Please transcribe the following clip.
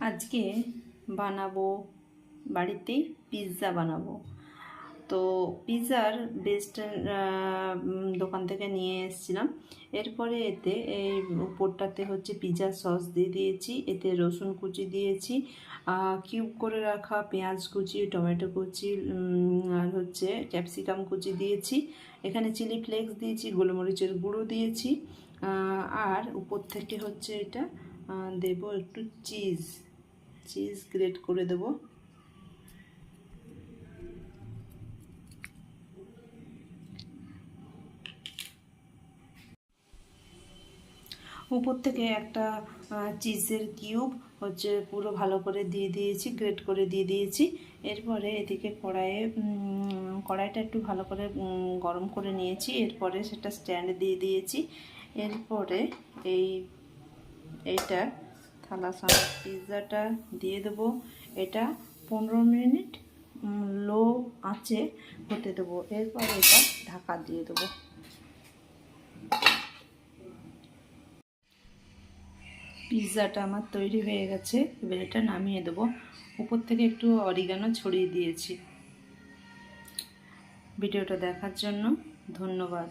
আজকে বানাবো বাড়িতে পিৎজা বানাবো। তো পিৎজার বেস্ট দোকান থেকে নিয়ে এসেছিলাম। এরপরে এতে এই উপরটাতে হচ্ছে পিৎজা সস দিয়ে দিয়েছি, এতে রসুন কুচি দিয়েছি, কিউব করে রাখা পেঁয়াজ কুচি, টমেটো কুচি আর হচ্ছে ক্যাপসিকাম কুচি দিয়েছি। এখানে চিলি ফ্লেক্স দিয়েছি, গোলমরিচের গুঁড়ো দিয়েছি, আর উপর থেকে হচ্ছে এটা দেবো একটু চিজ গ্রেট করে দেবো। উপর থেকে একটা চিজের কিউব হচ্ছে পুরো ভালো করে দিয়ে দিয়েছি, গ্রেট করে দিয়ে দিয়েছি। এরপরে এদিকে কড়াইটা একটু ভালো করে গরম করে নিয়েছি। এরপরে সেটা স্ট্যান্ড দিয়ে দিয়েছি। এরপরে এইটা থালা সামনে পিৎজাটা দিয়ে দেবো। এটা 15 মিনিট লো আঁচে হতে দেবো। এরপর এটা ঢাকা দিয়ে দেবো। পিৎজাটা আমার তৈরি হয়ে গেছে, এবার এটা নামিয়ে দেবো। উপর থেকে একটু অরিগানো ছড়িয়ে দিয়েছি। ভিডিওটা দেখার জন্য ধন্যবাদ।